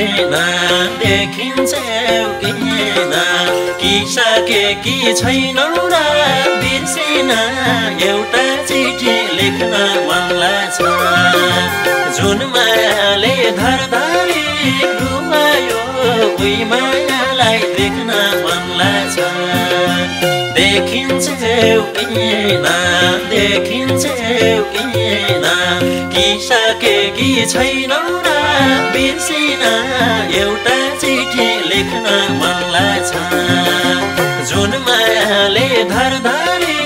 किन देखिन्छौ किन कि सकेकी छैनौ र बिर्सिन एउटा चिठी लेख्न मन लाग्छ जुन मायाले धरधरी रुवायो उही मायालाई देख्न मन लाग्छ देखिन्छौ किन कि सकेकी छैनौ र बिर्सिन एउटा चिठी लेख्न मन लाग्छ जुन मायाले धरधरी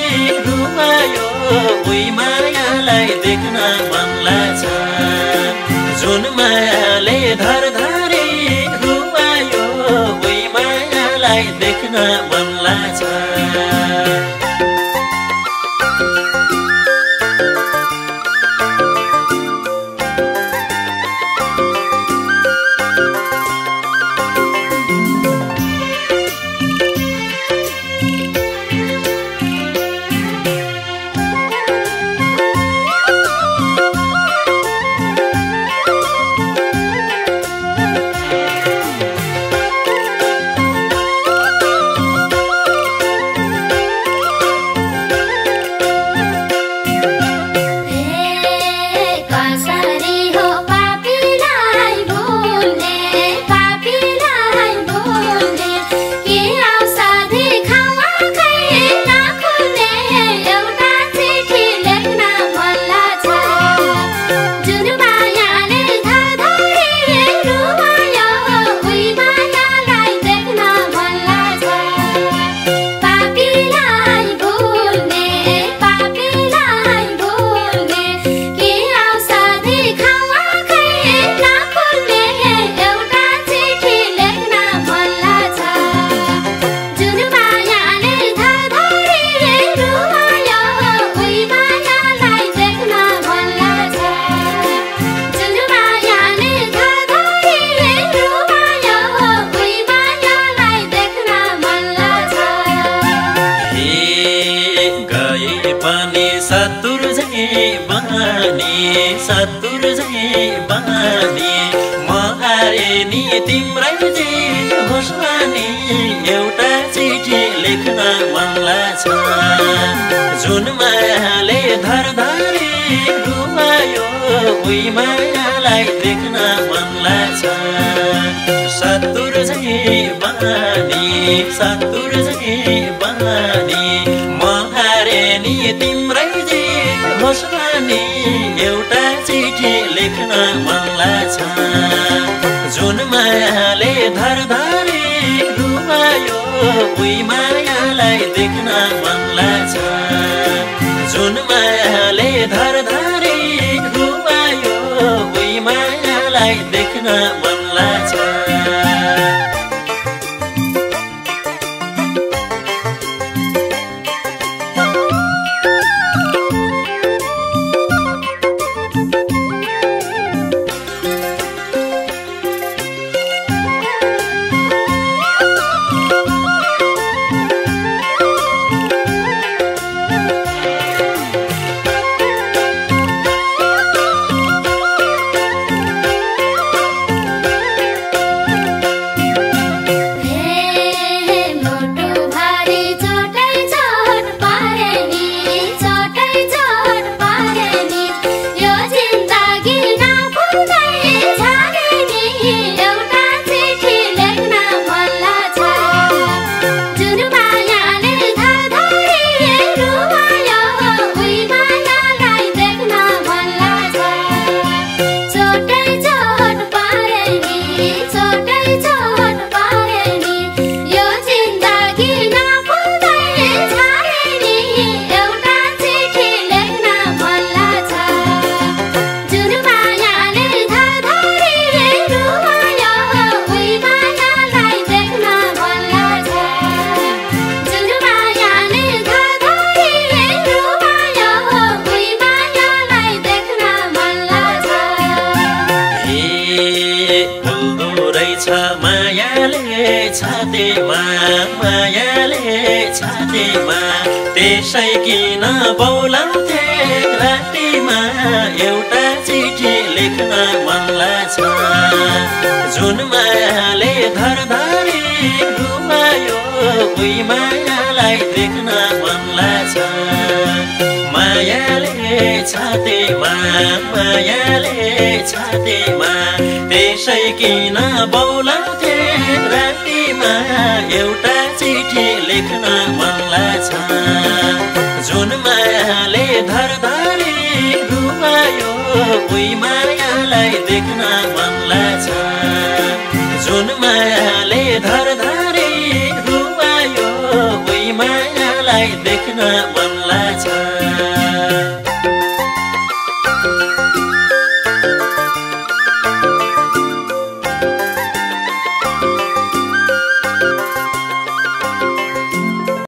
रुवायो उही मायालाई देख्न मन लाग्छ जुन मायाले धरधरी रुवायो उही मायालाई देख्न मन लाग्छ सतुर झै बहानी म हारे नि तिम्रै जित होस् नि एउटा चिठी लेख्न मन लाग्छ जुन मायाले धरधरी रुवायो उही मायालाई देख्न मन लाग्छ सतुर झै बहानी म हारे नि तिम्रै जित होस् नि एउटा चिठी लेख्न मन लाग्छ जुन मायाले धरधरी रुवायो उही मायालाई देख्न मन लाग्छ जुन मायाले धरधरी रुवायो उही मायालाई देख्न मन लाग्छ छातीमा त्यसै किन बोलाउँथे रातिमा एउटा चिठी लेख्न मन लाग्छ जुन उही मायालाई देख्न मन लाग्छ मायाले छातीमा त्यसै किन बोलाउँथे रातिमा एउटा चिठी लेख्न मन लाग्छ जुन मायाले धरधरी रुवायो उही मायालाई देख्न मन लाग्छ जुन मायाले धरधरी रुवायो उही मायालाई देख्न मन लाग्छ